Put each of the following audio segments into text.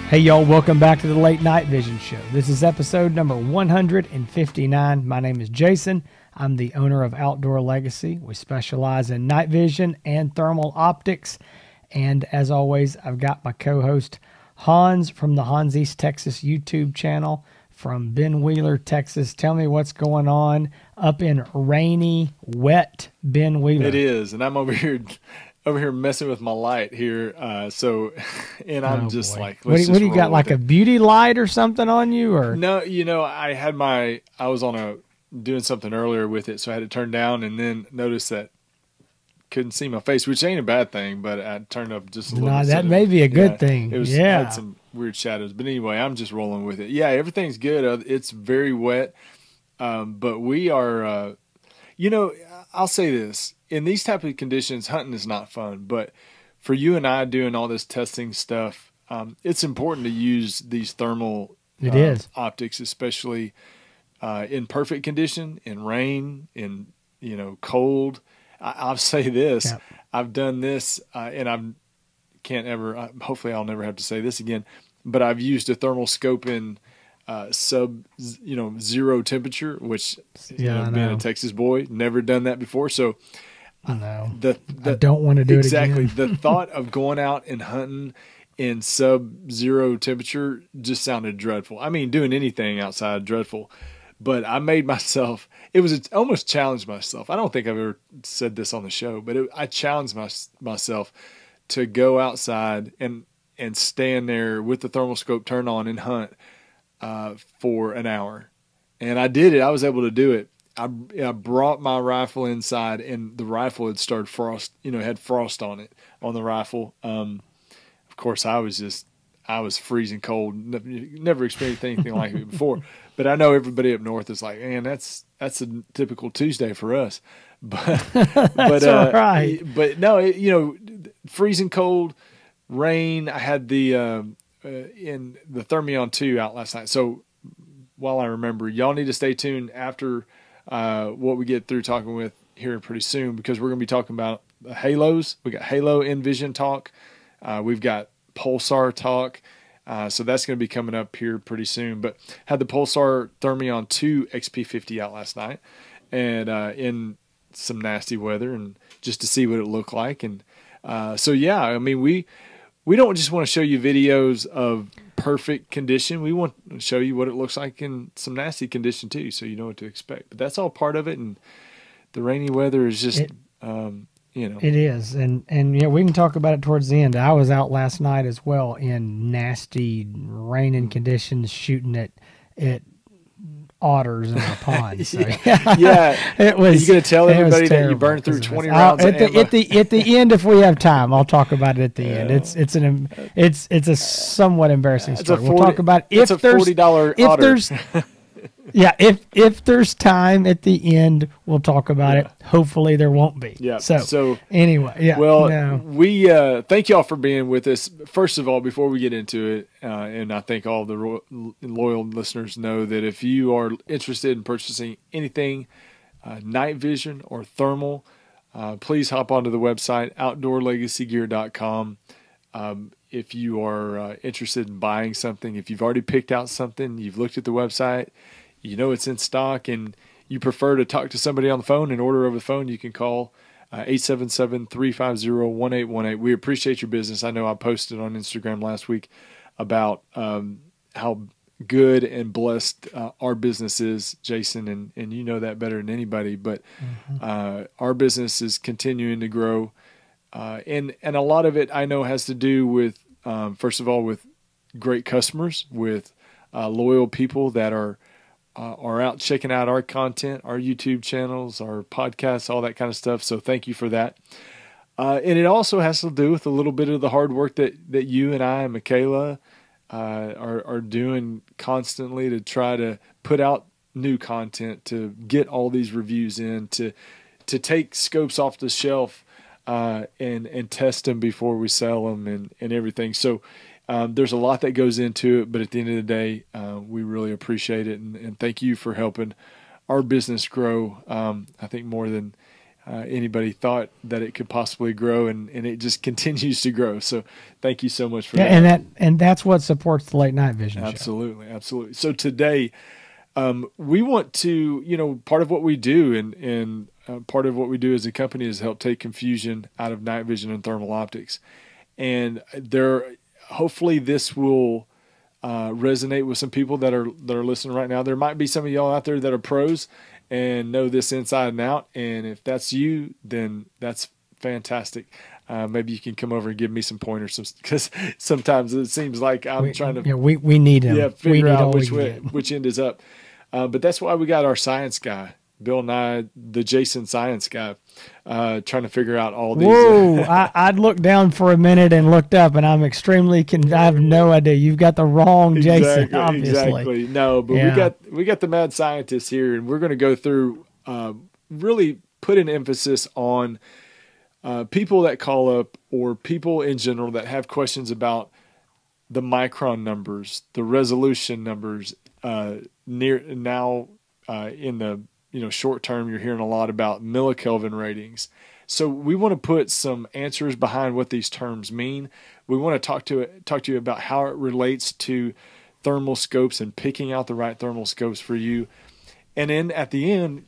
Hey y'all, welcome back to the Late Night Vision Show. This is episode number 159. My name is Jason. I'm the owner of Outdoor Legacy. We specialize in night vision and thermal optics. And as always, I've got my co-host Hans from the Hans East Texas YouTube channel from Ben Wheeler, Texas. Tell me what's going on up in rainy, wet Ben Wheeler. It is, and I'm over here messing with my light here. And I'm just boy. like, what do you got, like a beauty light or something on you? Or no, I was doing something earlier with it, so I had to turn down, and then noticed that couldn't see my face, which ain't a bad thing, but I turned up just a little. No, that may be a good thing. It had some weird shadows, but anyway, I'm just rolling with it. Yeah, everything's good. It's very wet, but we are. I'll say this: in these type of conditions, hunting is not fun. But for you and I doing all this testing stuff, it's important to use these thermal optics, especially in perfect condition, in rain, in cold. I'll say this: I've done this, and I can't ever. Hopefully, I'll never have to say this again. But I've used a thermal scope in sub zero temperature, which being a Texas boy, never done that before. So I don't want to do it again. Exactly. The thought of going out and hunting in sub zero temperature just sounded dreadful. I mean, doing anything outside dreadful. But I made myself, almost challenged myself. I don't think I've ever said this on the show, but I challenged myself to go outside and stand there with the thermal scope turned on and hunt for an hour. And I did it. I was able to do it. I brought my rifle inside, and the rifle had started had frost on it, on the rifle. Of course, I was freezing cold. Never experienced anything like it before. But I know everybody up north is like, man, that's a typical Tuesday for us. But that's all right. But no, freezing cold, rain. I had the in the Thermion 2 out last night. So while I remember, y'all need to stay tuned after what we get through talking with here pretty soon, because we're going to be talking about the halos. We got Halo Envision talk. We've got Pulsar talk. So that's going to be coming up here pretty soon. But had the Pulsar Thermion 2 XP50 out last night, and in some nasty weather, and just to see what it looked like. And I mean, we don't just want to show you videos of perfect condition. We want to show you what it looks like in some nasty condition too, so you know what to expect. But that's all part of it, and the rainy weather is just It is, and we can talk about it towards the end. I was out last night as well in nasty raining conditions, shooting at otters in a pond. So, it was. You gonna tell everybody that you burned through 20 rounds at the end, if we have time, I'll talk about it at the end. It's a somewhat embarrassing story. We'll talk about if there's $40 otter. If there's time at the end, we'll talk about it. Hopefully there won't be. Yeah. So anyway, we thank y'all for being with us. First of all, before we get into it, and I think all the loyal listeners know that if you are interested in purchasing anything night vision or thermal, please hop onto the website outdoorlegacygear.com. If you are interested in buying something, if you've already picked out something, you've looked at the website, you know it's in stock, and you prefer to talk to somebody on the phone and order over the phone, you can call 877-350-1818. We appreciate your business. I know I posted on Instagram last week about how good and blessed our business is, Jason, and you know that better than anybody. But our business is continuing to grow, and a lot of it I know has to do with first of all with great customers, with loyal people that are out checking out our content, our YouTube channels, our podcasts, all that kind of stuff. So thank you for that. And it also has to do with a little bit of the hard work that you and I and Michaela are doing constantly to try to put out new content, to get all these reviews in, to take scopes off the shelf and test them before we sell them and everything. So there's a lot that goes into it, but at the end of the day, we really appreciate it, and thank you for helping our business grow. I think more than anybody thought that it could possibly grow, and it just continues to grow. So thank you so much for that. And that's what supports the Late Night Vision show. Absolutely. So today, we want to, part of what we do and part of what we do as a company is help take confusion out of night vision and thermal optics. And hopefully this will resonate with some people that are listening right now. There might be some of y'all out there that are pros and know this inside and out. And if that's you, then that's fantastic. Maybe you can come over and give me some pointers, because sometimes it seems like I'm trying to. Yeah, we need him. Yeah, figure out which end is up. But that's why we got our science guy, Bill Nye, the Jason science guy, trying to figure out all these. Whoa! I'd looked down for a minute and looked up, and I'm extremely. I have no idea. You've got the wrong Jason, obviously. Exactly. No, but we got the mad scientist here, and we're going to go through, really put an emphasis on people that call up, or people in general that have questions about the micron numbers, the resolution numbers. In the short term, you're hearing a lot about millikelvin ratings. So we want to put some answers behind what these terms mean. We want to talk to you about how it relates to thermal scopes and picking out the right thermal scopes for you. And then at the end,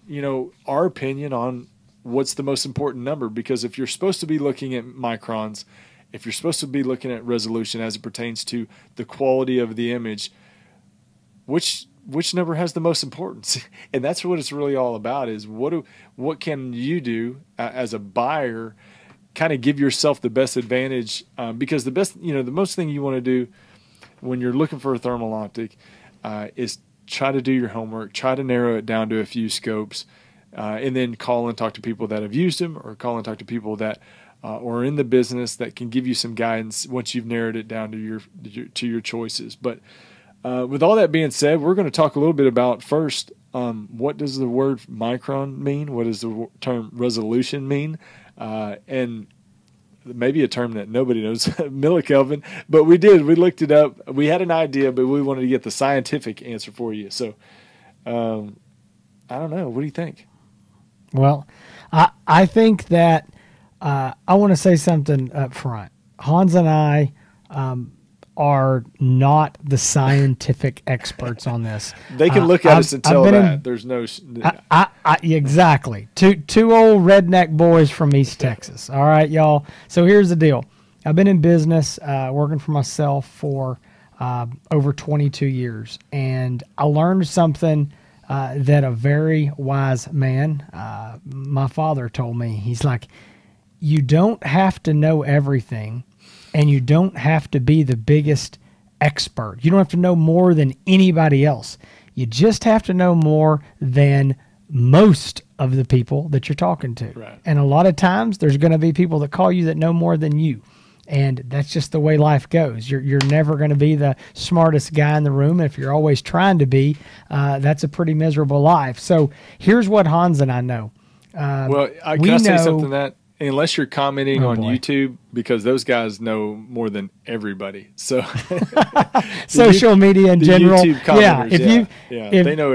our opinion on what's the most important number, because if you're supposed to be looking at microns, if you're supposed to be looking at resolution as it pertains to the quality of the image, which number has the most importance? And that's what it's really all about, is what can you do as a buyer, kind of give yourself the best advantage, because the most thing you want to do when you're looking for a thermal optic is try to do your homework, try to narrow it down to a few scopes, and then call and talk to people that have used them, or call and talk to people that are in the business that can give you some guidance once you've narrowed it down to your choices. But with all that being said, we're going to talk a little bit about first, what does the word micron mean? What does the term resolution mean? And maybe a term that nobody knows, millikelvin. But we looked it up. We had an idea, but we wanted to get the scientific answer for you. So I don't know. What do you think? Well, I think that I want to say something up front. Hans and I are not the scientific experts on this. They can look at us and tell that. There's no... exactly. Two old redneck boys from East Texas. All right, y'all. So here's the deal. I've been in business working for myself for over 22 years, and I learned something that a very wise man, my father, told me. He's like, you don't have to know everything, and you don't have to be the biggest expert. You don't have to know more than anybody else. You just have to know more than most of the people that you're talking to. Right. And a lot of times there's going to be people that call you that know more than you. And that's just the way life goes. You're never going to be the smartest guy in the room. If you're always trying to be, that's a pretty miserable life. So here's what Hans and I know. Well, can I say something that, unless you're commenting on YouTube, because those guys know more than everybody. So social media in general. YouTube commenters, they know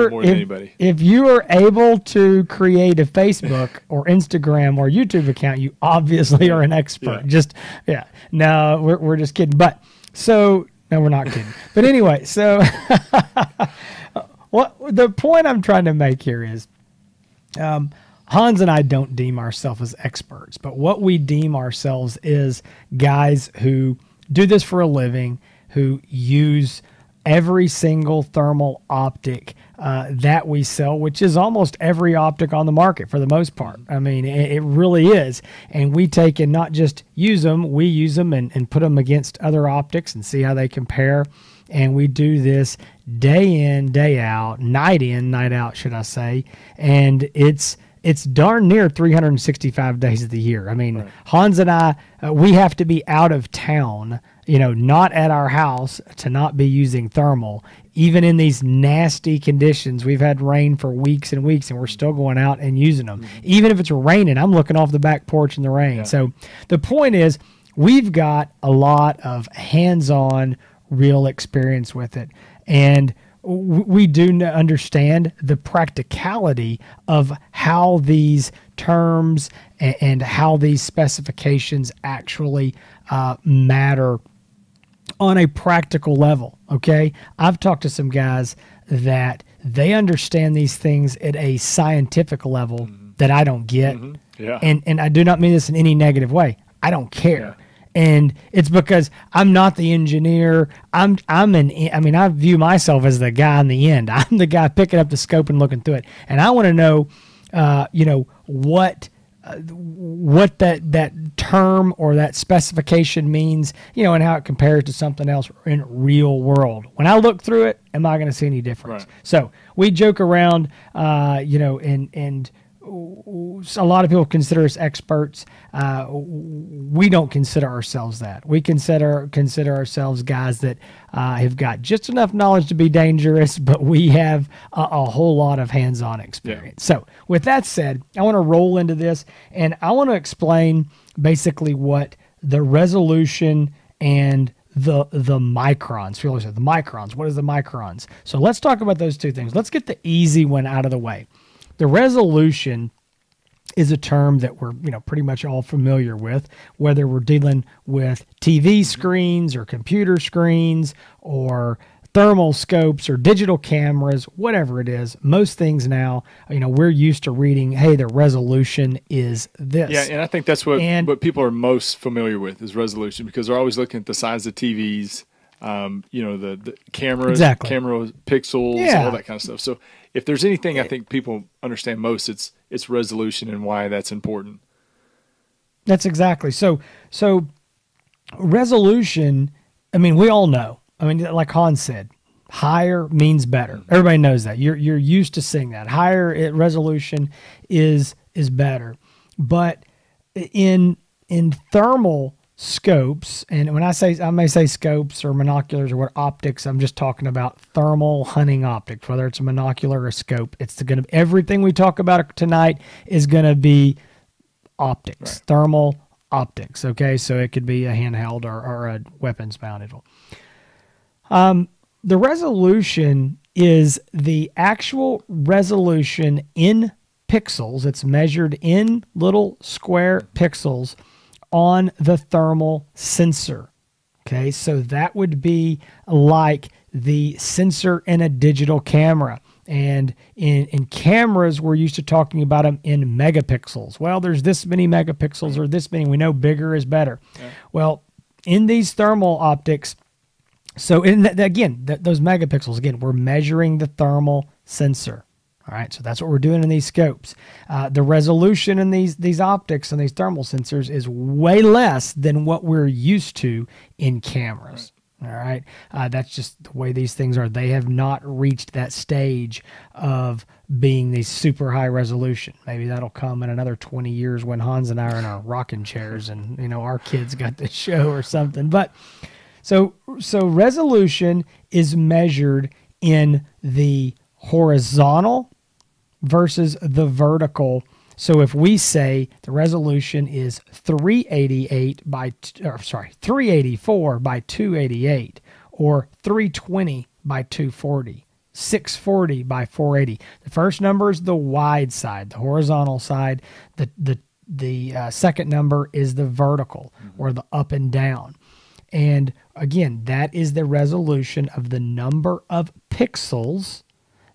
more than anybody. If you are able to create a Facebook or Instagram or YouTube account, you obviously are an expert. No, we're just kidding. But no, we're not kidding. But anyway, so the point I'm trying to make here is, Hans and I don't deem ourselves as experts, but what we deem ourselves is guys who do this for a living, who use every single thermal optic that we sell, which is almost every optic on the market for the most part. I mean, it really is. And we take and not just use them, we use them and put them against other optics and see how they compare. And we do this day in, day out, night in, night out, should I say. And it's darn near 365 days of the year. I mean, right. Hans and I, we have to be out of town, not at our house, to not be using thermal. Even in these nasty conditions, we've had rain for weeks and weeks, and we're still going out and using them. Mm-hmm. Even if it's raining, I'm looking off the back porch in the rain. Yeah. So the point is, we've got a lot of hands-on, real experience with it. And we do understand the practicality of how these terms and how these specifications actually matter on a practical level. Okay, I've talked to some guys that they understand these things at a scientific level that I don't get. Yeah. And I do not mean this in any negative way. I don't care. Yeah. And it's because I'm not the engineer. I view myself as the guy on the end. I'm the guy picking up the scope and looking through it. And I want to know, what that term or that specification means, and how it compares to something else in real world. When I look through it, am I going to see any difference? Right. So we joke around, and a lot of people consider us experts. We don't consider ourselves that. We consider ourselves guys that have got just enough knowledge to be dangerous, but we have a whole lot of hands-on experience. Yeah. So with that said, I want to roll into this, and I want to explain basically what the resolution and the microns. We always say the microns. What is the microns? So let's talk about those two things. Let's get the easy one out of the way. The resolution is a term that we're pretty much all familiar with, whether we're dealing with TV screens or computer screens or thermal scopes or digital cameras, whatever it is. Most things now, we're used to reading, hey, the resolution is this. Yeah, and I think that's what people are most familiar with is resolution, because they're always looking at the size of TVs, the cameras, exactly. camera pixels, all that kind of stuff. So if there's anything I think people understand most, it's resolution and why that's important. That's exactly. So resolution, we all know. Like Hans said, higher means better. Everybody knows that. You're used to seeing that. Higher resolution is better. But in thermal scopes, and when I may say scopes or monoculars or what optics, I'm just talking about thermal hunting optics, whether it's a monocular or a scope. It's going to everything we talk about tonight is going to be optics, right. Thermal optics. Okay, so it could be a handheld or a weapons mounted one. The resolution is the actual resolution in pixels. It's measured in little square pixels on the thermal sensor. Okay, so that would be like the sensor in a digital camera. And in cameras, we're used to talking about them in megapixels. Well, there's this many megapixels or this many. We know bigger is better. Yeah. Well, in these thermal optics, so those megapixels, again, we're measuring the thermal sensor. All right, so that's what we're doing in these scopes. The resolution in these optics and these thermal sensors is way less than what we're used to in cameras. All right, that's just the way these things are. They have not reached that stage of being these super high resolution. Maybe that'll come in another 20 years when Hans and I are in our rocking chairs and our kids got this show or something. But so resolution is measured in the horizontal versus the vertical. So if we say the resolution is 384 by 288, or 320 by 240, 640 by 480. The first number is the wide side, the horizontal side. The second number is the vertical, or the up and down. And again, that is the resolution of the number of pixels.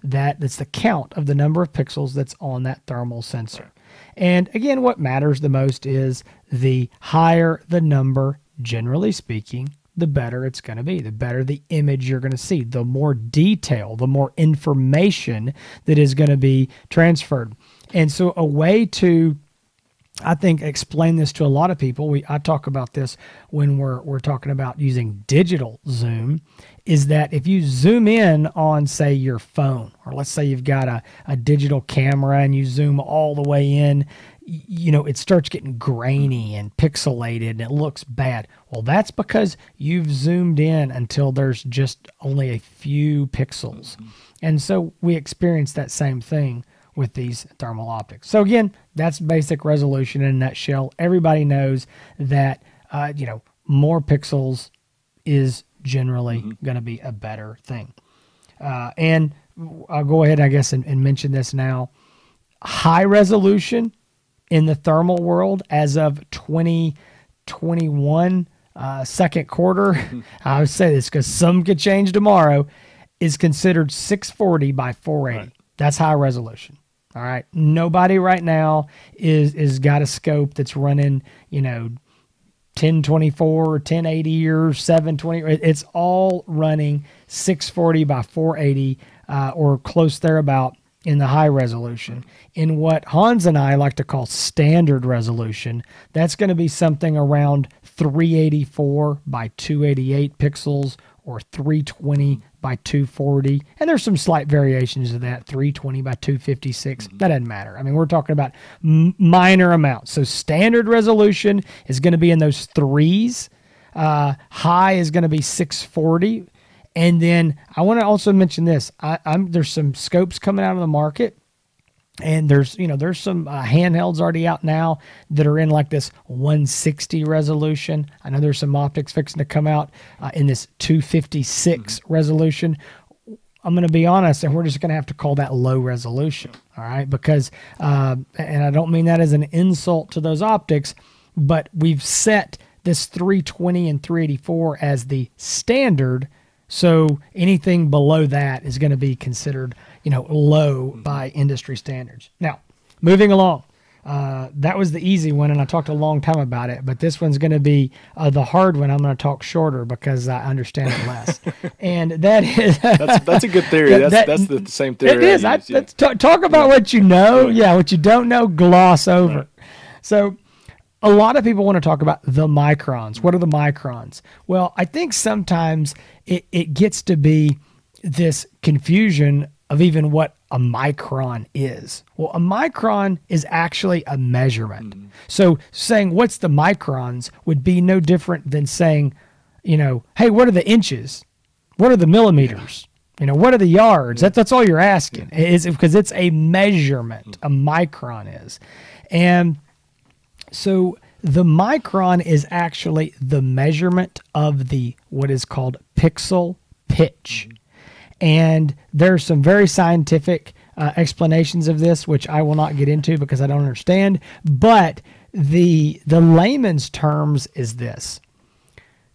That's the count of the number of pixels that's on that thermal sensor. And again, what matters the most is the higher the number, generally speaking, the better it's going to be. The better the image you're going to see. The more detail, the more information that is going to be transferred. And so a way to, I think, explain this to a lot of people, I talk about this when we're talking about using digital zoom, is that if you zoom in on, say, your phone, or let's say you've got a digital camera and you zoom all the way in, it starts getting grainy and pixelated and it looks bad. Well, that's because you've zoomed in until there's just only a few pixels. And so we experience that same thing with these thermal optics. So again, that's basic resolution in a nutshell. Everybody knows that, more pixels is generally going to be a better thing. And I'll go ahead, I guess, and mention this now. High resolution in the thermal world as of 2021, second quarter, I would say this because some could change tomorrow, is considered 640 by 480. Right. That's high resolution. All right. Nobody right now is got a scope that's running, 1024 or 1080 or 720. It's all running 640 by 480 or close thereabout in the high resolution. In what Hans and I like to call standard resolution, that's going to be something around 384 by 288 pixels or 320 by 240. And there's some slight variations of that, 320 by 256. That doesn't matter. I mean, we're talking about minor amounts. So standard resolution is going to be in those threes. High is going to be 640. And then I want to also mention this. There's some scopes coming out of the market, and there's some handhelds already out now that are in like this 160 resolution. I know there's some optics fixing to come out in this 256 resolution. I'm going to be honest, and we're just going to have to call that low resolution, all right? Because, and I don't mean that as an insult to those optics, but we've set this 320 and 384 as the standard. So anything below that is going to be considered, low by industry standards. Now, moving along, that was the easy one, and I talked a long time about it. But this one's going to be the hard one. I'm going to talk shorter because I understand it less. And that is that's a good theory. That's the same theory. It is. Talk about what you know. Yeah, what you don't know, gloss over. Right. So a lot of people want to talk about the microns. What are the microns? Well, I think sometimes it gets to be this confusion of even what a micron is. Well, a micron is actually a measurement. So saying what's the microns would be no different than saying, hey, what are the inches? What are the millimeters? What are the yards? That's all you're asking. Is because it's a measurement. A micron is. And so the micron is actually the measurement of the what is called pixel pitch. And there's some very scientific explanations of this, which I will not get into because I don't understand. But the layman's terms is this.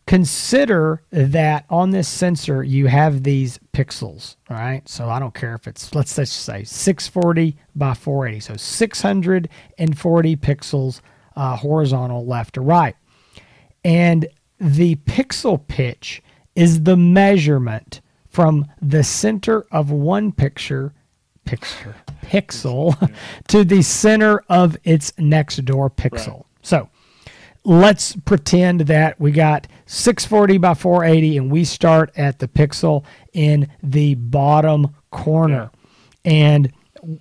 Consider that on this sensor you have these pixels, all right? So I don't care if it's, let's just say 640 by 480. So 640 pixels horizontal left to right. And the pixel pitch is the measurement from the center of one pixel to the center of its next door pixel. Right. So let's pretend that we got 640 by 480 and we start at the pixel in the bottom corner. Yeah. And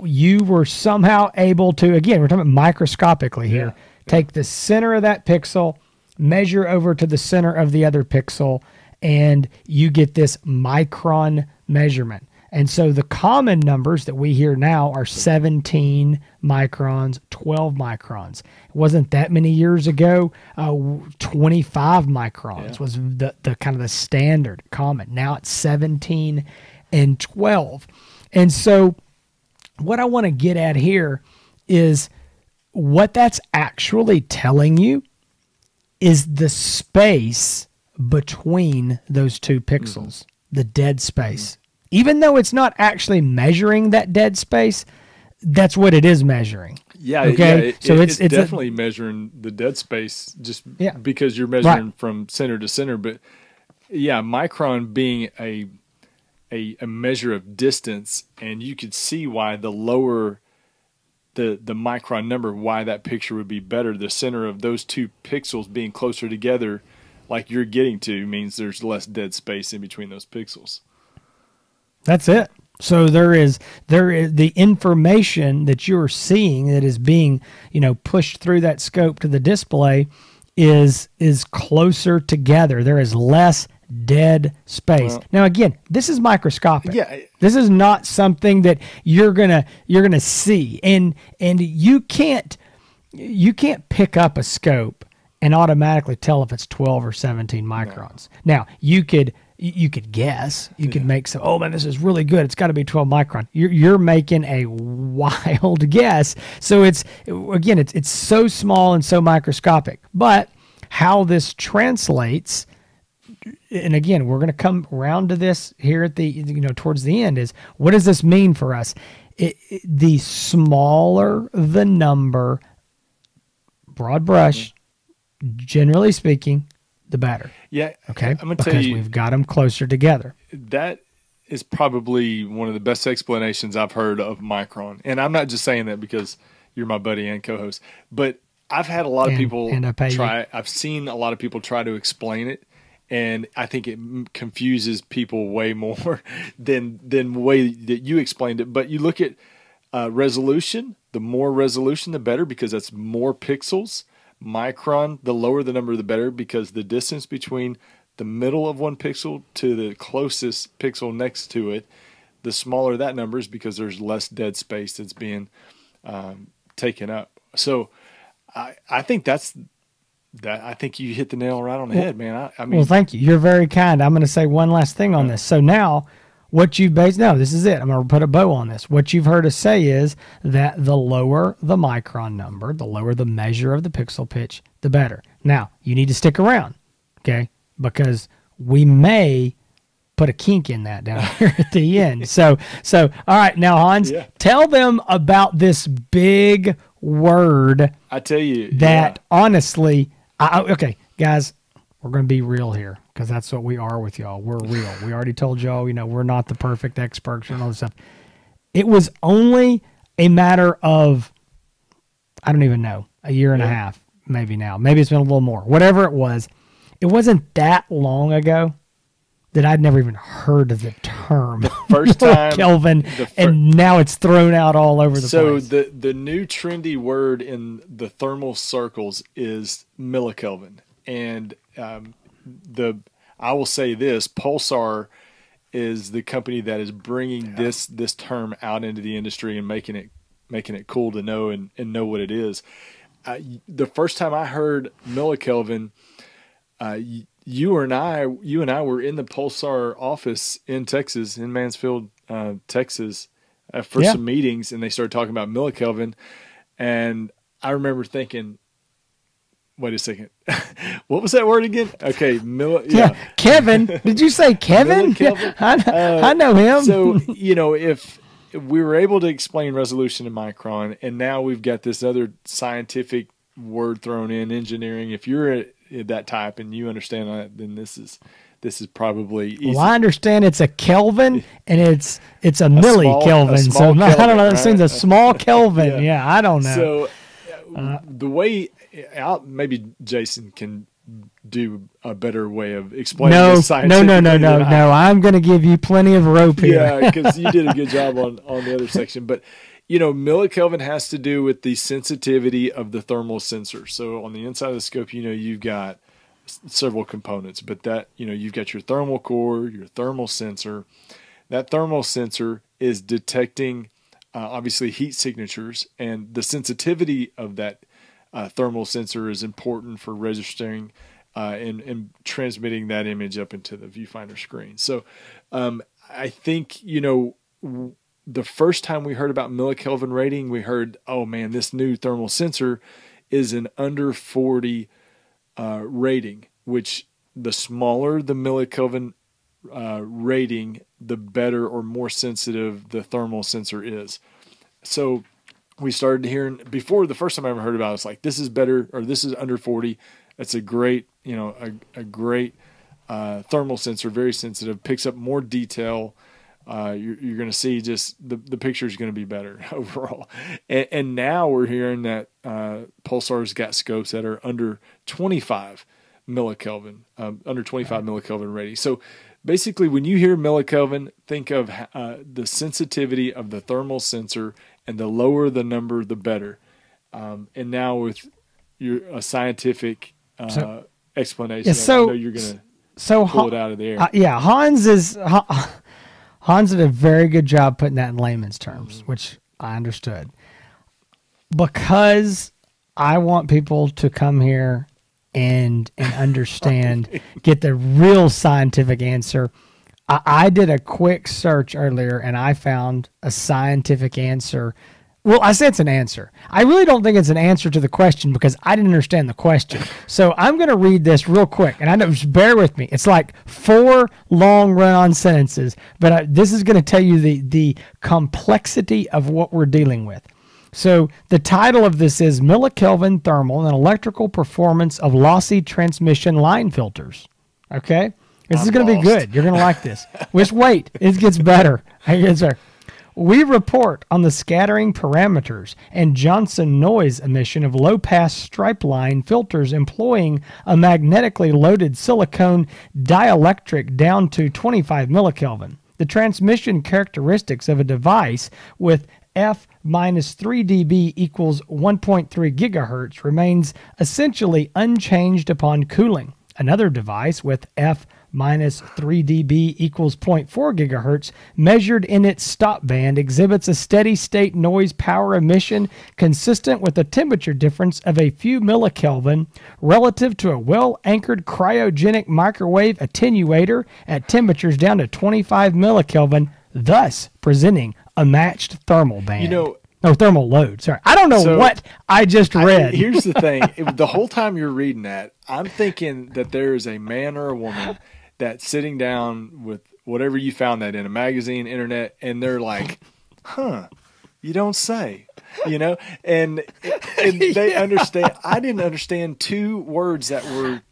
you were somehow able to, again, we're talking about microscopically here, take the center of that pixel, measure over to the center of the other pixel, and you get this micron measurement. And so the common numbers that we hear now are 17 microns, 12 microns. It wasn't that many years ago. 25 microns was the kind of the standard common. Now it's 17 and 12. And so what I want to get at here is what that's actually telling you is the space between those two pixels, the dead space. Even though it's not actually measuring that dead space, that's what it is measuring. Yeah, okay. So it's definitely measuring the dead space just because you're measuring from center to center. But yeah, micron being a measure of distance, and you could see why the lower the micron number, why that picture would be better. The center of those two pixels being closer together, like you're getting to, means there's less dead space in between those pixels. That's it. So there is the information that you're seeing that is being, pushed through that scope to the display is closer together. There is less dead space. Well, now again, this is microscopic. Yeah. This is not something that you're gonna see. And you can't pick up a scope and automatically tell if it's 12 or 17 microns. No. Now, you could you could guess. You could make some, oh man, this is really good. It's got to be 12 micron. You're making a wild guess. So it's so small and so microscopic. But how this translates, and again, we're going to come around to this here at the, towards the end, is what does this mean for us? The smaller the number, broad brush, generally speaking, the better. Yeah. Okay. I'm going to tell you, we've got them closer together. That is probably one of the best explanations I've heard of Micron. And I'm not just saying that because you're my buddy and co-host, but I've had a lot of people I've seen a lot of people try to explain it. And I think it confuses people way more than the way that you explained it. But you look at resolution, the more resolution, the better, because that's more pixels. Micron, the lower the number, the better, because the distance between the middle of one pixel to the closest pixel next to it, the smaller that number is, because there's less dead space that's being taken up. So I think I think you hit the nail right on the head, man. I mean, well, thank you. You're very kind. I'm going to say one last thing on this. So now, what you've based, no, this is it. I'm going to put a bow on this. What you've heard us say is that the lower the micron number, the lower the measure of the pixel pitch, the better. Now, you need to stick around, okay? Because we may put a kink in that down here at the end. So, all right, now, Hans, tell them about this big word. I tell you that honestly, okay, guys, we're going to be real here, because that's what we are with y'all. We're real. We already told y'all, we're not the perfect experts and all this stuff. It was only a matter of, I don't even know, a year and a half, maybe now. Maybe it's been a little more. Whatever it was, it wasn't that long ago that I'd never even heard of the term. The first time, Kelvin, and now it's thrown out all over the place. So the new trendy word in the thermal circles is millikelvin. And I will say this, Pulsar is the company that is bringing this term out into the industry and making it cool to know and know what it is. The first time I heard millikelvin, you and I were in the Pulsar office in Texas, in Mansfield, Texas, for some meetings, and they started talking about millikelvin, and I remember thinking, wait a second. What was that word again? Okay. Kevin. Did you say Kevin? I know him. So, if we were able to explain resolution in Micron, and now we've got this other scientific word thrown in, engineering. If you're that type and you understand that, then this is probably easy. Well, I understand it's a Kelvin and it's a millikelvin. So Kelvin, I don't know. It seems a small Kelvin. Yeah, I don't know. So the way maybe Jason can do a better way of explaining this scientifically. No. I'm going to give you plenty of rope here. Yeah, because you did a good job on the other section. But, millikelvin has to do with the sensitivity of the thermal sensor. So on the inside of the scope, you've got several components. But that, you've got your thermal core, your thermal sensor. That thermal sensor is detecting, obviously, heat signatures. And the sensitivity of that thermal sensor is important for registering and transmitting that image up into the viewfinder screen. So I think, the first time we heard about millikelvin rating, we heard, oh man, this new thermal sensor is an under 40 rating, which the smaller the millikelvin rating, the better or more sensitive the thermal sensor is. So we started hearing, before the first time I ever heard about it, it's like, this is better, or this is under 40. That's a great, a great thermal sensor, very sensitive, picks up more detail. You're going to see just the picture is going to be better overall. And now we're hearing that Pulsar's got scopes that are under 25 millikelvin, millikelvin rating. So basically, when you hear millikelvin, think of the sensitivity of the thermal sensor, and the lower the number, the better. And now with a scientific explanation, I know you're going to pull it out of the air. Hans did a very good job putting that in layman's terms, which I understood. Because I want people to come here and understand, get the real scientific answer. I did a quick search earlier, and I found a scientific answer. Well, I say it's an answer. I really don't think it's an answer to the question because I didn't understand the question. So I'm going to read this real quick, and I know, just bear with me. It's like 4 long run-on sentences, but this is going to tell you the complexity of what we're dealing with. So the title of this is Millikelvin Thermal and Electrical Performance of Lossy Transmission Line Filters. Okay? This is going to be good. You're going to like this. Just wait. It gets better. It gets better. We report on the scattering parameters and Johnson noise emission of low-pass stripe line filters employing a magnetically loaded silicone dielectric down to 25 millikelvin. The transmission characteristics of a device with F minus 3 dB equals 1.3 gigahertz remains essentially unchanged upon cooling. Another device with F minus 3 dB equals 0.4 gigahertz measured in its stop band exhibits a steady state noise power emission consistent with a temperature difference of a few millikelvin relative to a well-anchored cryogenic microwave attenuator at temperatures down to 25 millikelvin, thus presenting a matched thermal band. You know, no, thermal load. Sorry. I don't know what I just read. Here's the thing. The whole time you're reading that, I'm thinking that there is a man or a woman that's sitting down with whatever you found that in, a magazine, internet, and they're like, huh, you don't say, you know? And they understand. I didn't understand 2 words that were,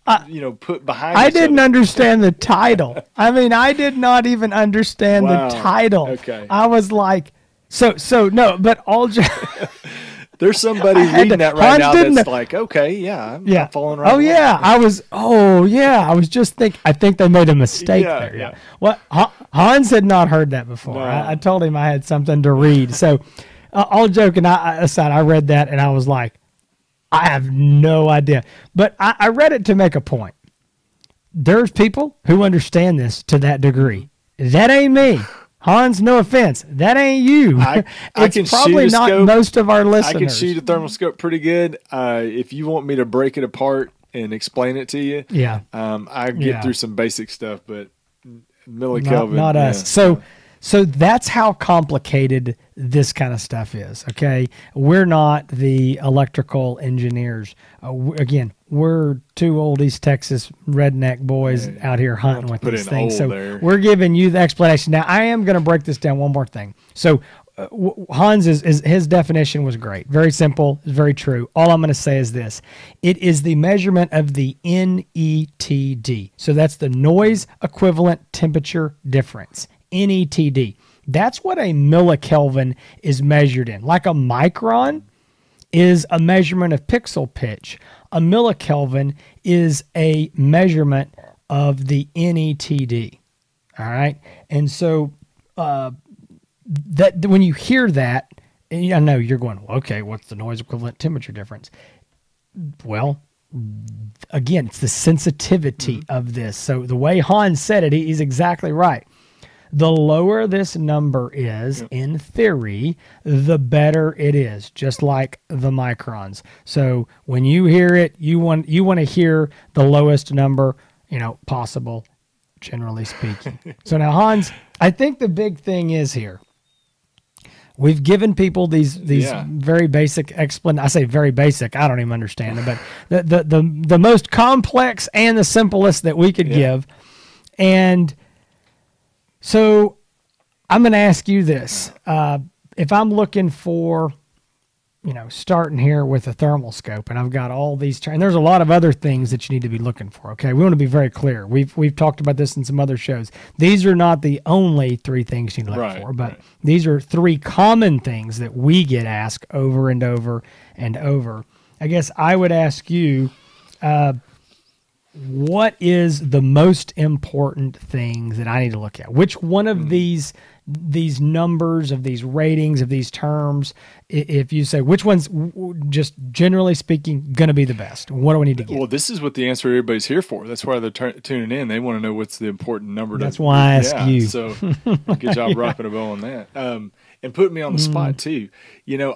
put behind I didn't understand the title. I mean, I did not even understand the title. Okay. I was like, so no, but all there's somebody reading that right now that's like, okay, yeah, I'm following right along. I was just thinking, I think they made a mistake there. Yeah. Well, Hans had not heard that before. No. I told him I had something to read. So all joking aside, I read that and I was like, I have no idea. But I read it to make a point. There's people who understand this to that degree. That ain't me. Hans, no offense, that ain't you. It's probably not most of our listeners. I can shoot a thermal scope pretty good. If you want me to break it apart and explain it to you, I get through some basic stuff, but millikelvin, not us. So that's how complicated this kind of stuff is, okay? We're not the electrical engineers. Again, we're 2 old East Texas redneck boys out here hunting with these things. So we're giving you the explanation. Now, I am going to break this down one more thing. So Hans, his definition was great. Very simple, very true. All I'm going to say is this. It is the measurement of the NETD. So that's the noise equivalent temperature difference. NETD. That's what a millikelvin is measured in. Like a micron is a measurement of pixel pitch. A millikelvin is a measurement of the NETD. All right? And so that when you hear that, and I know you're going, well, okay, what's the noise equivalent temperature difference? Well, again, it's the sensitivity of this. So the way Hans said it, he's exactly right. The lower this number is, in theory, the better it is, just like the microns. So when you hear it, you want to hear the lowest number, possible, generally speaking. So now, Hans, I think the big thing is here. We've given people these very basic I say very basic. I don't even understand it, but the most complex and the simplest that we could give, and so I'm going to ask you this. If I'm looking for, starting here with a thermal scope, and I've got all these, and there's a lot of other things that you need to be looking for, okay? We want to be very clear. We've talked about this in some other shows. These are not the only 3 things you need to look for, but these are 3 common things that we get asked over and over and over. I guess I would ask you, what is the most important thing that I need to look at? Which one of these numbers, of these ratings, of these terms, if you say which one's, just generally speaking, going to be the best? What do we need to get? Well, this is what the answer everybody's here for. That's why they're tuning in. They want to know what's the important number. That's why I ask you. So good job wrapping a bow on that. And putting me on the spot too.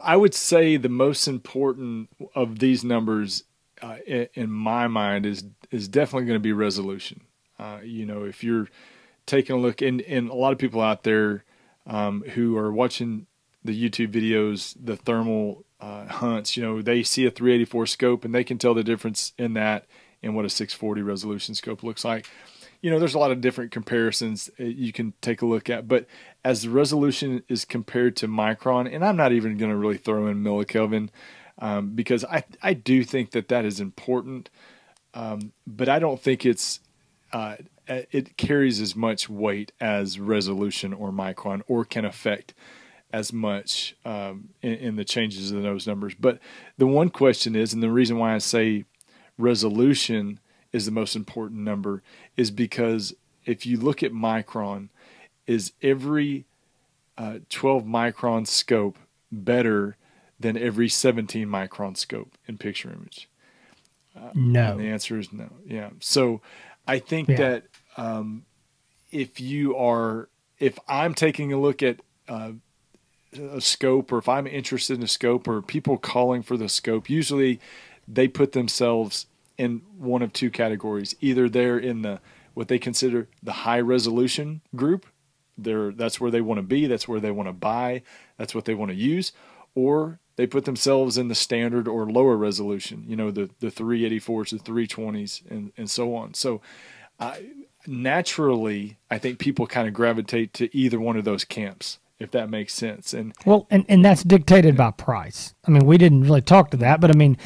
I would say the most important of these numbers in my mind is definitely going to be resolution. If you're taking a look, and a lot of people out there who are watching the YouTube videos, the thermal hunts, they see a 384 scope and they can tell the difference in that and what a 640 resolution scope looks like. There's a lot of different comparisons you can take a look at, but as the resolution is compared to Micron, and I'm not even going to really throw in millikelvin because I do think that is important, but I don't think it carries as much weight as resolution or Micron, or can affect as much in the changes in those numbers. But the one question is, and the reason why I say resolution is the most important number, is because if you look at Micron, is every 12 micron scope better than every 17 micron scope in picture image? No. And the answer is no. Yeah. So I think that if I'm taking a look at a scope, or if I'm interested in a scope, or people calling for the scope, usually they put themselves in one of two categories. Either they're in what they consider the high resolution group. That's where they want to be. That's where they want to buy. That's what they want to use. Or they put themselves in the standard or lower resolution, the 384s, the 320s, and so on. So naturally, I think people kind of gravitate to either one of those camps, if that makes sense. And that's dictated by price. I mean, we didn't really talk to that, but I mean,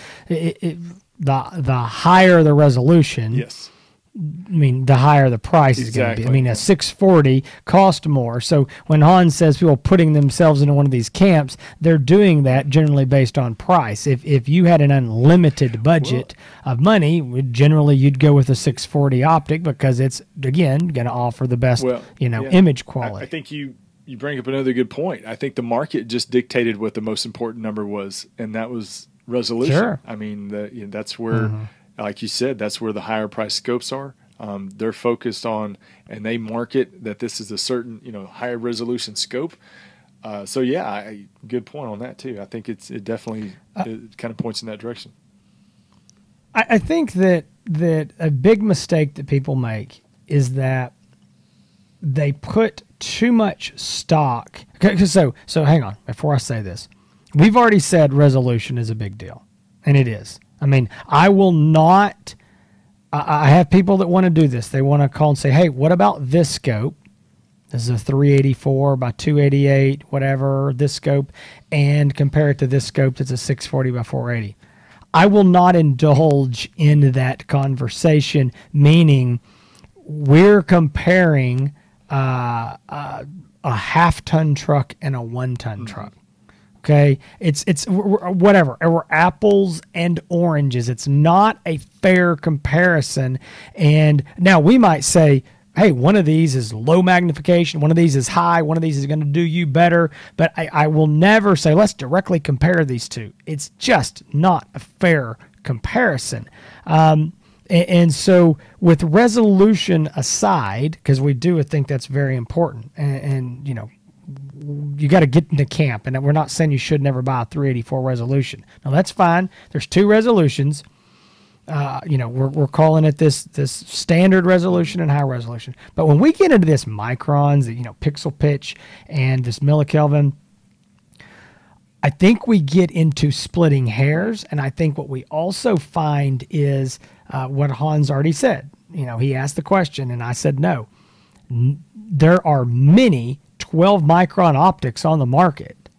the higher the resolution, yes, I mean, the higher the price is going to be. I mean, a 640 cost more. So when Hans says people putting themselves into one of these camps, they're doing that generally based on price. If you had an unlimited budget of money, generally you'd go with a 640 optic because it's, again, going to offer the best image quality. I think you bring up another good point. I think the market just dictated what the most important number was, and that was resolution. Sure. I mean, that's where, like you said, that's where the higher price scopes are. They're focused on, and they market that this is a certain, higher resolution scope. So yeah, good point on that too. I think it definitely it kind of points in that direction. I think that a big mistake that people make is that they put too much stock. So hang on, before I say this, we've already said resolution is a big deal, and it is. I mean, I will not. I have people that want to do this. They want to call and say, "Hey, what about this scope? This is a 384 by 288, whatever this scope, and compare it to this scope that's a 640 by 480." I will not indulge in that conversation. Meaning, we're comparing a half-ton truck and a one-ton truck. Okay, it's whatever. We're apples and oranges. It's not a fair comparison. And now we might say, hey, one of these is low magnification, one of these is high, one of these is going to do you better. But I will never say, let's directly compare these two. It's just not a fair comparison. And so with resolution aside, because we do think that's very important, and you got to get into camp, and we're not saying you should never buy a 384 resolution. Now that's fine. There's two resolutions. We're calling it this standard resolution and high resolution. But when we get into this microns, pixel pitch, and this millikelvin, I think we get into splitting hairs. And I think what we also find is what Hans already said. He asked the question, and I said no. There are many 12 micron optics on the market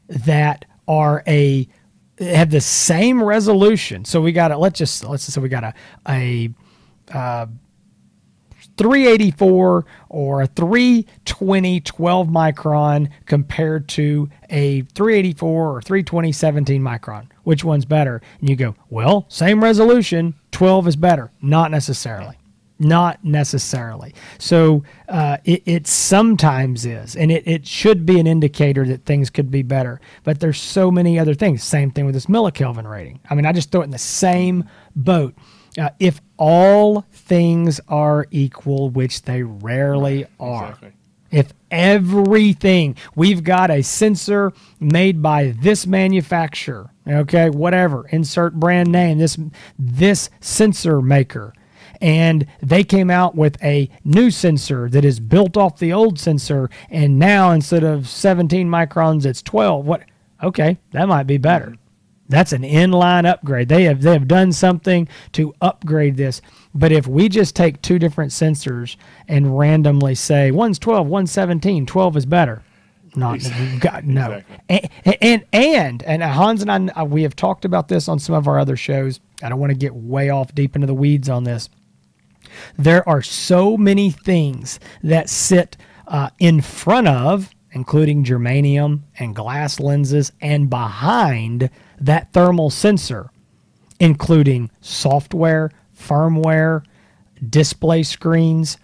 that have the same resolution. So we got let's just say we got a 384 or a 320 12 micron compared to a 384 or 320 17 micron. Which one's better? And you go, well, same resolution, 12 is better. Not necessarily. Not necessarily. So it sometimes is, and it should be an indicator that things could be better. But there's so many other things. Same thing with this millikelvin rating. I mean, I just throw it in the same boat. If all things are equal, which they rarely are. Exactly. If everything, we've got a sensor made by this manufacturer, okay, whatever, insert brand name, this sensor maker, and they came out with a new sensor that is built off the old sensor, and now instead of 17 microns, it's 12. What? Okay, that might be better. That's an inline upgrade. They have done something to upgrade this. But if we just take two different sensors and randomly say one's 12, one's 17, 12 is better. Not God, no. Exactly. And Hans and I, we have talked about this on some of our other shows. I don't want to get way off deep into the weeds on this. There are so many things that sit in front of, including germanium and glass lenses, and behind that thermal sensor, including software, firmware, display screens,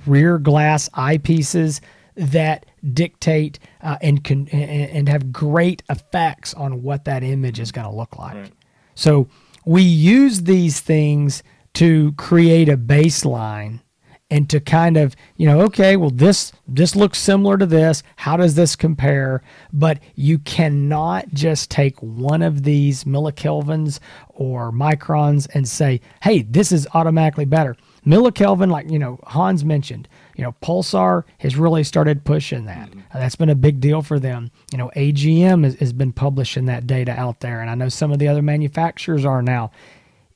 rear glass eyepieces that dictate and have great effects on what that image is going to look like. Right. So we use these things to create a baseline and to kind of, okay, well, this looks similar to this. How does this compare? But you cannot just take one of these millikelvins or microns and say, hey, this is automatically better. Millikelvin, like, Hans mentioned, Pulsar has really started pushing that. That's been a big deal for them. AGM has been publishing that data out there, and I know some of the other manufacturers are now.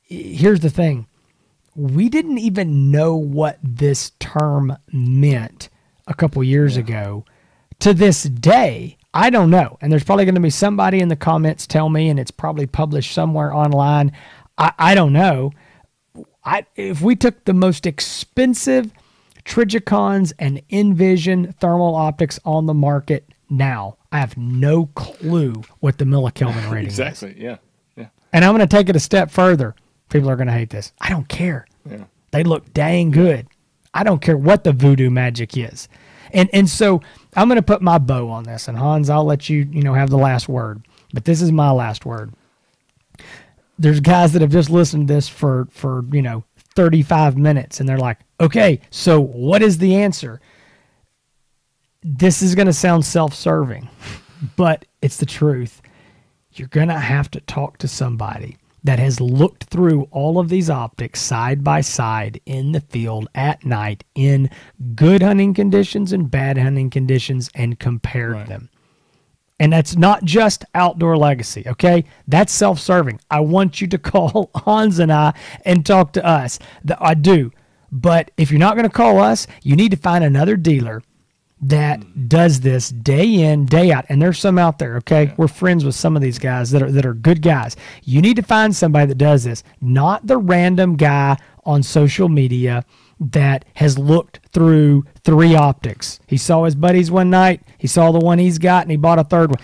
Here's the thing. We didn't even know what this term meant a couple years ago. To this day, I don't know. And there's probably going to be somebody in the comments tell me, and it's probably published somewhere online. I don't know. If we took the most expensive Trigicons and Envision thermal optics on the market now, I have no clue what the millikelvin rating is. Exactly, yeah. And I'm going to take it a step further. People are going to hate this. I don't care. Yeah. They look dang good. I don't care what the voodoo magic is. And so I'm going to put my bow on this. And Hans, I'll let you, have the last word. But this is my last word. There's guys that have just listened to this for 35 minutes. And they're like, okay, so what is the answer? This is going to sound self-serving, but it's the truth. You're going to have to talk to somebody that has looked through all of these optics side by side in the field at night in good hunting conditions and bad hunting conditions and compared them. And that's not just Outdoor Legacy, okay? That's self-serving. I want you to call Hans and I and talk to us. I do. But if you're not going to call us, you need to find another dealer that does this day in, day out. And there's some out there, okay? Yeah. We're friends with some of these guys that are good guys. You need to find somebody that does this, not the random guy on social media that has looked through 3 optics. He saw his buddies one night, he saw the one he's got, and he bought a third one.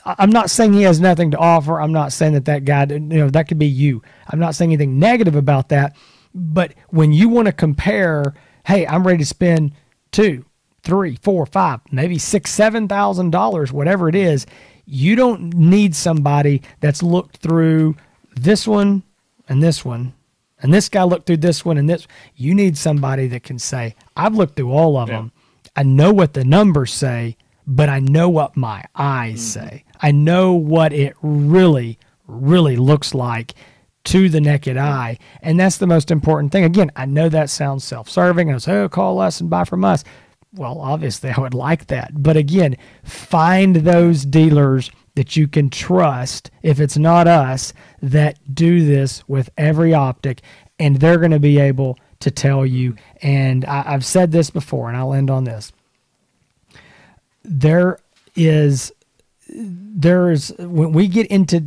I'm not saying he has nothing to offer. I'm not saying that guy, that could be you. I'm not saying anything negative about that. But when you want to compare, hey, I'm ready to spend $2,000, $3,000, $4,000, $5,000, maybe $6,000, $7,000, whatever it is, you don't need somebody that's looked through this one and this one, and this guy looked through this one and this. You need somebody that can say, I've looked through all of them. I know what the numbers say, but I know what my eyes say. I know what it really, really looks like to the naked eye, and that's the most important thing. Again, I know that sounds self-serving, and I say, call us and buy from us. Well, obviously, I would like that. But again, find those dealers that you can trust, if it's not us, that do this with every optic, and they're going to be able to tell you. And I've said this before, and I'll end on this. There's when we get into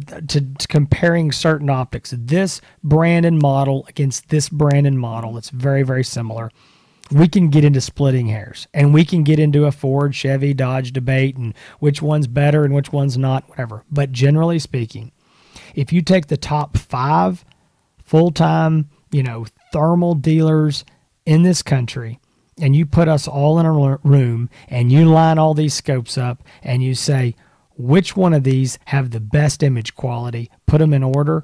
comparing certain optics, this brand and model against this brand and model, it's very, very similar. We can get into splitting hairs, and we can get into a Ford, Chevy, Dodge debate and which one's better and which one's not, whatever. But generally speaking, if you take the top 5 full-time, thermal dealers in this country, and you put us all in a room, and you line all these scopes up, and you say, which one of these have the best image quality, put them in order,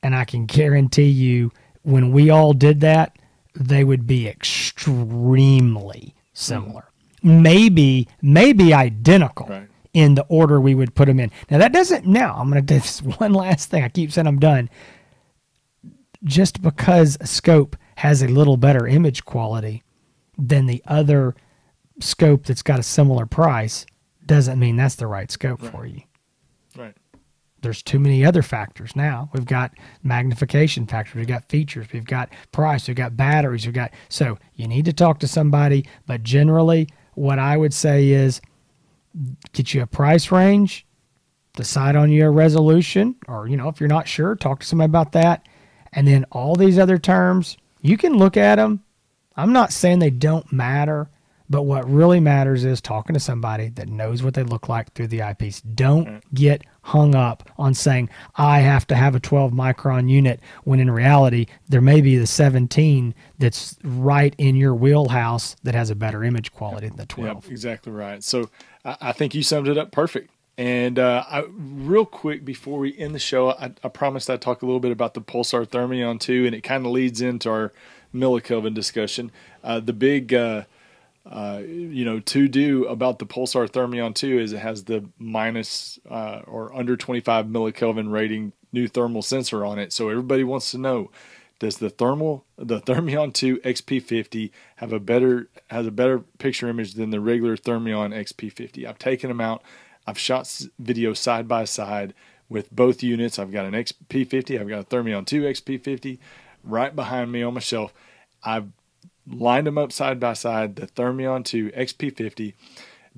and I can guarantee you when we all did that, they would be extremely similar. maybe identical. Right. In the order we would put them in. Now that doesn't. Now I'm going to do this one last thing. I keep saying I'm done. Just because a scope has a little better image quality than the other scope that's got a similar price doesn't mean that's the right scope for you. Right. There's too many other factors now. We've got magnification factors, we've got features, we've got price, we've got batteries, so you need to talk to somebody. But generally, what I would say is get you a price range, decide on your resolution, or if you're not sure, talk to somebody about that. And then all these other terms, you can look at them. I'm not saying they don't matter, but what really matters is talking to somebody that knows what they look like through the eyepiece. Don't get hung up on saying, I have to have a 12 micron unit, when in reality, there may be the 17 that's right in your wheelhouse that has a better image quality than the 12. Yep, exactly right. So I think you summed it up perfect. And real quick, before we end the show, I promised I'd talk a little bit about the Pulsar Thermion too, and it kind of leads into our Millikelvin discussion. The big to-do about the Pulsar Thermion 2 is it has the minus or under 25 millikelvin rating new thermal sensor on it. So everybody wants to know, does the Thermion 2 XP50 has a better picture image than the regular Thermion XP50? I've taken them out. I've shot video side by side with both units. I've got an XP50. I've got a Thermion 2 XP50 right behind me on my shelf. I've lined them up side by side. The Thermion 2 XP50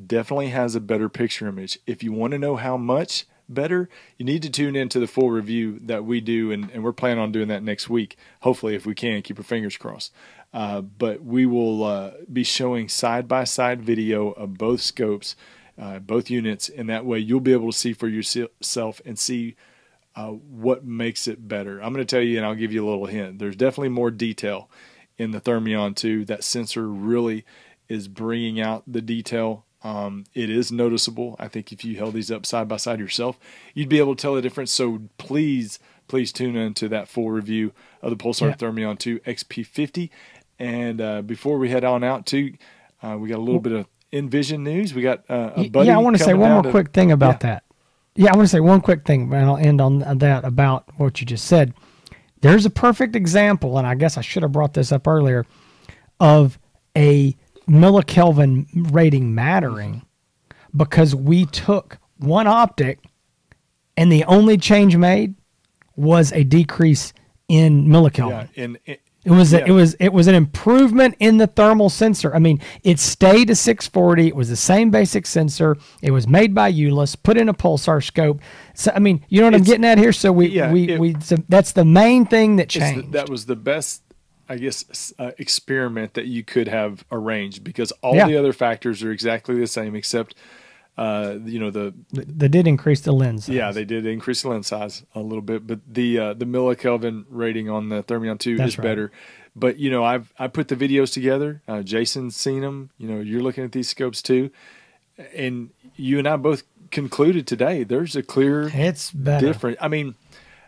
definitely has a better picture image. If you want to know how much better, you need to tune into the full review that we do, and we're planning on doing that next week. Hopefully, if we can, keep our fingers crossed. But we will be showing side-by-side video of both scopes, both units, and that way you'll be able to see for yourself and see what makes it better. I'm going to tell you, and I'll give you a little hint. There's definitely more detail in the Thermion 2. That sensor really is bringing out the detail. It is noticeable. I think if you held these up side by side yourself, you'd be able to tell the difference. So please tune into that full review of the Pulsar Thermion 2 XP50. And before we head on out too, we got a little bit of InVision news. We got a buddy. Yeah, I want to say one more quick thing about that. Yeah, I want to say one quick thing, and I'll end on that about what you just said. There's a perfect example, and I guess I should have brought this up earlier, of a millikelvin rating mattering, because we took one optic and the only change made was a decrease in millikelvin. Yeah, it was an improvement in the thermal sensor. I mean, it stayed to 640. It was the same basic sensor. It was made by Ulyss, put in a Pulsar scope. So I mean, you know what I'm getting at here. So so that's the main thing that changed. That was the best, I guess, experiment that you could have arranged, because all the other factors are exactly the same, except they did increase the lens size. Yeah, they did increase the lens size a little bit, but the millikelvin rating on the Thermion 2 is better. But I put the videos together. Jason's seen them. You're looking at these scopes too, and you and I both concluded today there's a clear difference. I mean,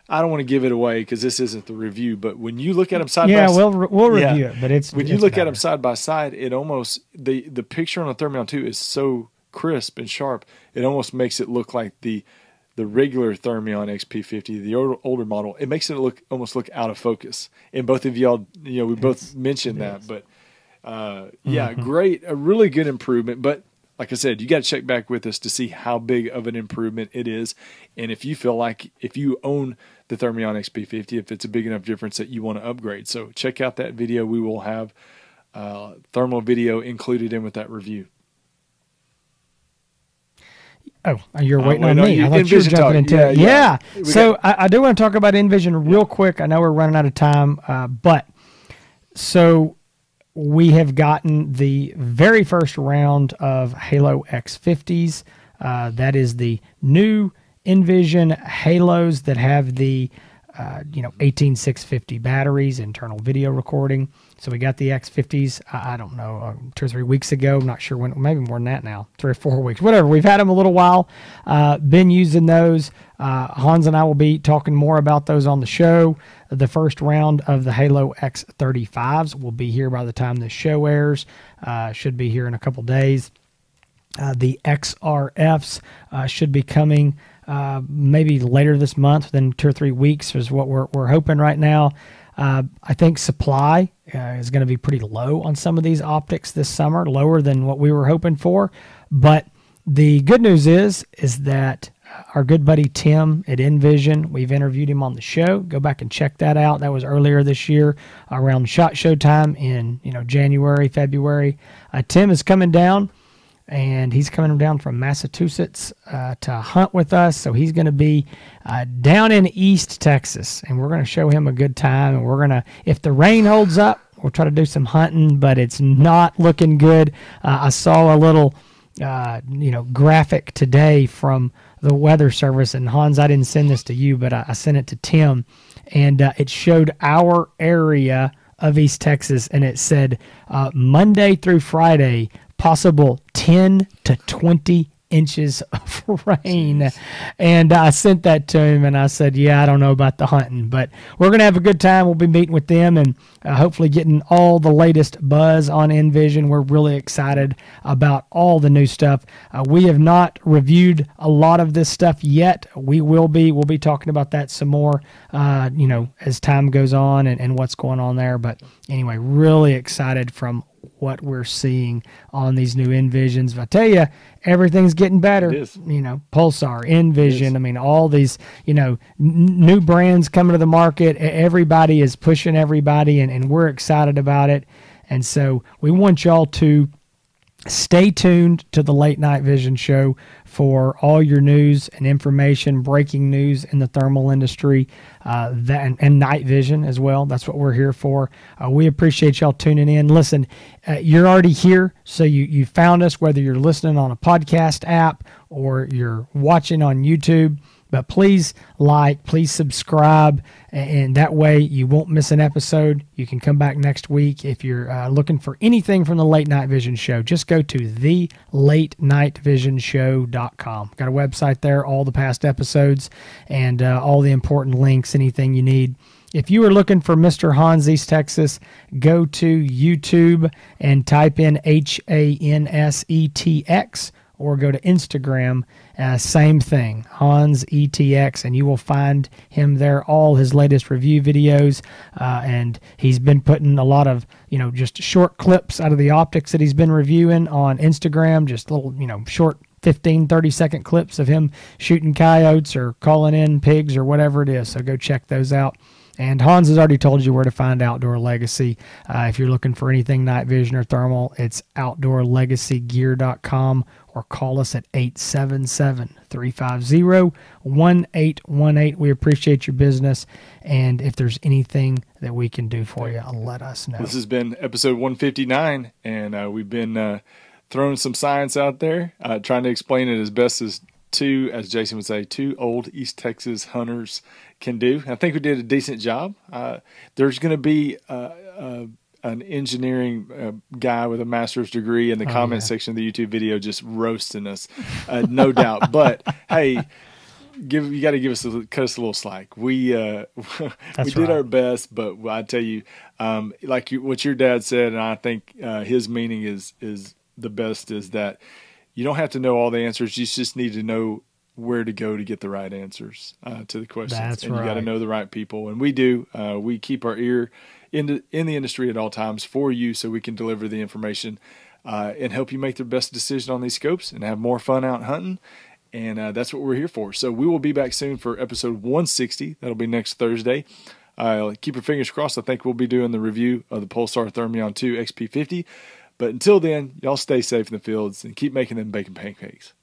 I don't want to give it away because this isn't the review, but when you look at them side by side, we'll review it. But when you look at them side by side, it almost the picture on the Thermion 2 is so crisp and sharp, it almost makes it look like the regular Thermion XP50, the older model. It makes it almost look out of focus. And both of y'all, we both mentioned that, but great, a really good improvement. But like I said, you got to check back with us to see how big of an improvement it is, and if you feel like if you own the Thermion XP50, if it's a big enough difference that you want to upgrade. So check out that video. We will have thermal video included in with that review. Oh, you're waiting on me. I thought you were jumping into it. Yeah. So I do want to talk about InVision real quick. I know we're running out of time, but so we have gotten the very first round of Halo X50s. That is the new InVision Halos that have the 18650 batteries, internal video recording. So we got the X50s, I don't know, 2 or 3 weeks ago. I'm not sure when, maybe more than that now, 3 or 4 weeks, whatever. We've had them a little while, been using those. Hans and I will be talking more about those on the show. The first round of the Halo X35s will be here by the time the show airs. Should be here in a couple days. The XRFs should be coming maybe later this month, within 2 or 3 weeks is what we're hoping right now. I think supply is going to be pretty low on some of these optics this summer, lower than what we were hoping for. But the good news is that our good buddy Tim at Envision, we've interviewed him on the show. Go back and check that out. That was earlier this year around SHOT Show time in January, February. Tim is coming down. And he's coming down from Massachusetts to hunt with us. So he's going to be down in East Texas, and we're going to show him a good time. And we're going to, if the rain holds up, we'll try to do some hunting, but it's not looking good. I saw a little, graphic today from the Weather Service. And Hans, I didn't send this to you, but I sent it to Tim. And it showed our area of East Texas, and it said Monday through Friday, possible 10 to 20 inches of rain. Jeez. And I sent that to him, and I said, yeah, I don't know about the hunting, but we're going to have a good time. We'll be meeting with them and hopefully getting all the latest buzz on Envision. We're really excited about all the new stuff. We have not reviewed a lot of this stuff yet. We will be. We'll be talking about that some more, as time goes on and what's going on there. But anyway, really excited from what we're seeing on these new Envisions. I tell you, everything's getting better. It is. Pulsar, Envision. I mean, all these, new brands coming to the market. Everybody is pushing everybody, and we're excited about it. And so we want y'all to stay tuned to the Late Night Vision Show for all your news and information, breaking news in the thermal industry, and night vision as well. That's what we're here for. We appreciate y'all tuning in. Listen, you're already here, so you found us, whether you're listening on a podcast app or you're watching on YouTube. But please please subscribe, and that way you won't miss an episode. You can come back next week. If you're looking for anything from the Late Night Vision Show, just go to thelatenightvision.show.com. Got a website there, all the past episodes, and all the important links, anything you need. If you are looking for Mr. Hans East Texas, go to YouTube and type in HANSETX, or go to Instagram, same thing, Hans ETX, and you will find him there, all his latest review videos, and he's been putting a lot of, just short clips out of the optics that he's been reviewing on Instagram, just little, short 15, 30-second clips of him shooting coyotes or calling in pigs or whatever it is, so go check those out. And Hans has already told you where to find Outdoor Legacy. If you're looking for anything night vision or thermal, it's outdoorlegacygear.com, or call us at 877-350-1818. We appreciate your business, and if there's anything that we can do for you, let us know. This has been episode 159, and we've been throwing some science out there, trying to explain it as best as Jason would say, two old East Texas hunters can do. I think we did a decent job. There's going to be an engineering guy with a master's degree in the comment section of the YouTube video just roasting us, no doubt. But hey, you got to cut us a little slack. We did our best, but I tell you, what your dad said, and I think his meaning is the best, is that you don't have to know all the answers. You just need to know where to go to get the right answers to the questions. That's and right. You got to know the right people. And we do. We keep our ear in the industry at all times for you, so we can deliver the information and help you make the best decision on these scopes and have more fun out hunting. And that's what we're here for. So we will be back soon for episode 160. That'll be next Thursday. Keep your fingers crossed. I think we'll be doing the review of the Pulsar Thermion 2 XP50. But until then, y'all stay safe in the fields and keep making them bacon pancakes.